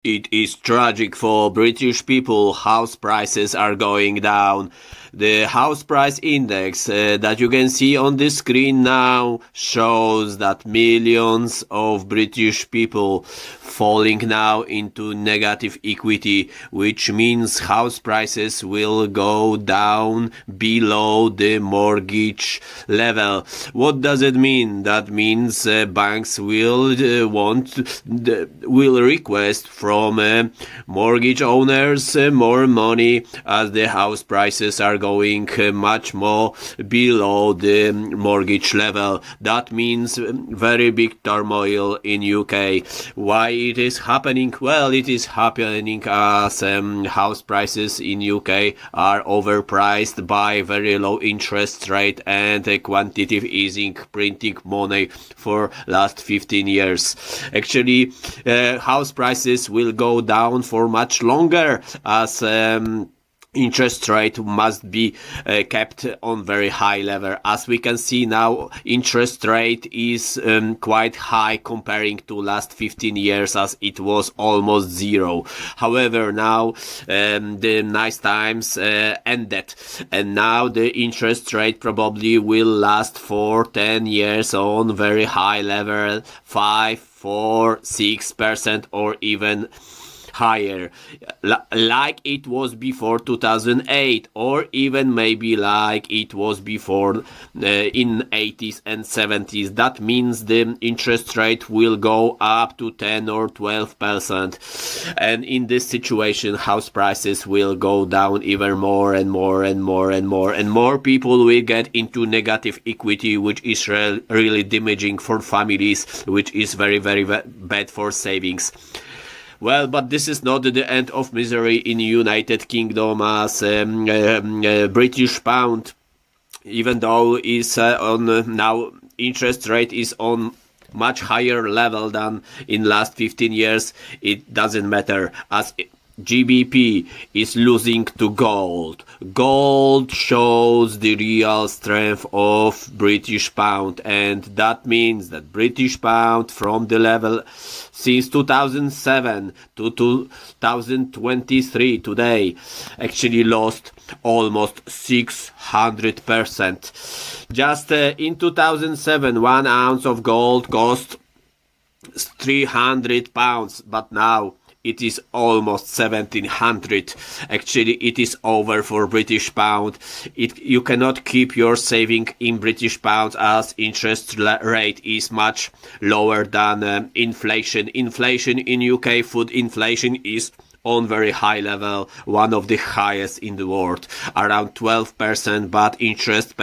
It is tragic for British people. House prices are going down. The house price index that you can see on the screen now shows that millions of British people falling now into negative equity, which means house prices will go down below the mortgage level. What does it mean? That means banks will will request from mortgage owners more money as the house prices are going much more below the mortgage level. That means very big turmoil in UK. Why it is happening? Well, it is happening as house prices in UK are overpriced by very low interest rate and quantitative easing, printing money for last 15 years. Actually, house prices will go down for much longer as interest rate must be kept on very high level. As we can see now, interest rate is quite high comparing to last 15 years as it was almost zero. However, now the nice times ended, and now the interest rate probably will last for 10 years on very high level, 5, 4, 6% or even higher, like it was before 2008, or even maybe like it was before in 80s and 70s. That means the interest rate will go up to 10 or 12%, and in this situation house prices will go down even more and more and more and more, and more people will get into negative equity, which is really damaging for families, which is very, very bad for savings. Well, but this is not the end of misery in United Kingdom, as British pound, even though is on now interest rate is on much higher level than in last 15 years, it doesn't matter, as GBP is losing to gold. Gold shows the real strength of British pound, and that means that British pound from the level since 2007 to 2023 today actually lost almost 600%. Just in 2007, 1 ounce of gold cost £300, but now it is almost 1700. Actually, it is over for British pound. You cannot keep your saving in British pounds as interest rate is much lower than inflation. Inflation in UK, food inflation is on very high level, one of the highest in the world, around 12%, but interest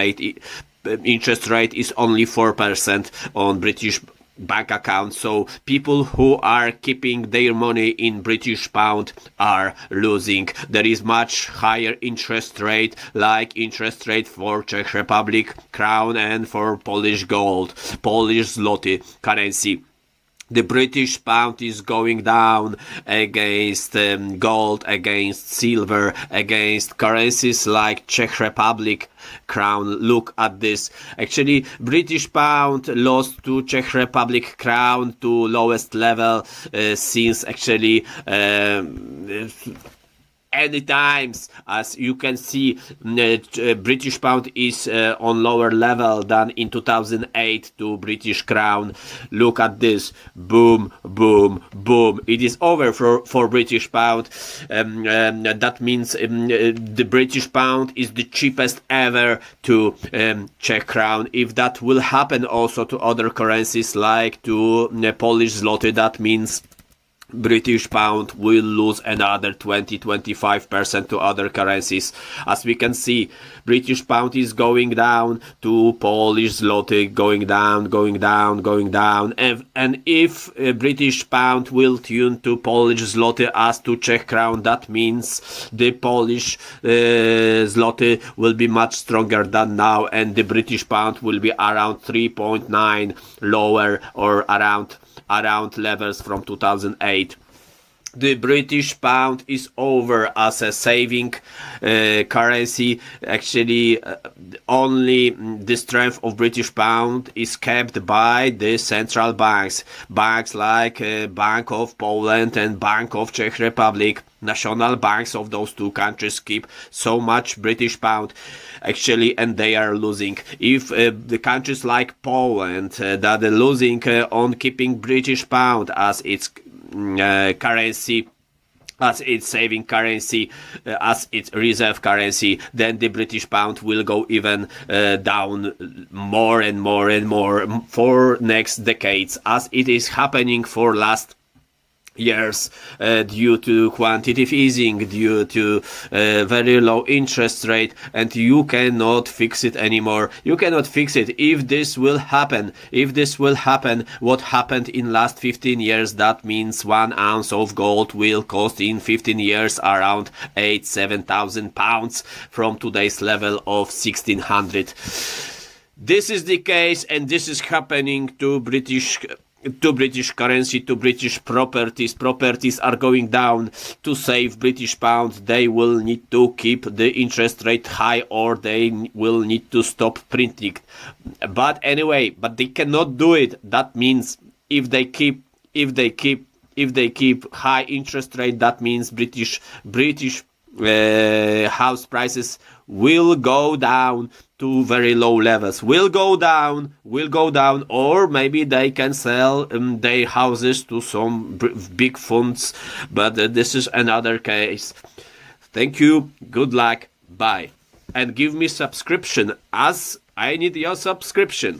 rate is only 4% on British bank account. So people who are keeping their money in British pound are losing. There is much higher interest rate, like interest rate for Czech Republic crown and for Polish gold, Polish zloty currency. The British pound is going down against gold, against silver, against currencies like Czech Republic crown. Look at this. Actually, British pound lost to Czech Republic crown to lowest level since actually any times. As you can see, British pound is on lower level than in 2008 to British crown. Look at this. Boom, boom, boom. It is over for British pound. That means the British pound is the cheapest ever to Czech crown. If that will happen also to other currencies like to Polish zloty, that means British pound will lose another 20-25% to other currencies. As we can see, British pound is going down to Polish zloty, going down, going down, going down. And if British pound will tune to Polish zloty as to Czech crown, that means the Polish zloty will be much stronger than now, and the British pound will be around 3.9 lower, or around levels from 2008. the British pound is over as a saving currency. Actually, only the strength of British pound is kept by the central banks. Banks like Bank of Poland and Bank of Czech Republic. National banks of those two countries keep so much British pound, actually, and they are losing. If the countries like Poland that are losing on keeping British pound as its currency, as its saving currency, as its reserve currency, then the British pound will go even down more and more and more for next decades, as it is happening for last years due to quantitative easing, due to very low interest rate, and you cannot fix it anymore. You cannot fix it. If this will happen, what happened in last 15 years, that means 1 ounce of gold will cost in 15 years around 7,000 pounds from today's level of 1,600. This is the case, and this is happening to British currency, to British properties. Properties are going down. To save British pound, they will need to keep the interest rate high, or they will need to stop printing. But anyway, they cannot do it. That means if they keep high interest rate, that means British house prices will go down to very low levels. Will go down, or maybe they can sell their houses to some big funds, but this is another case. Thank you, good luck, bye. And give me subscription, as I need your subscription.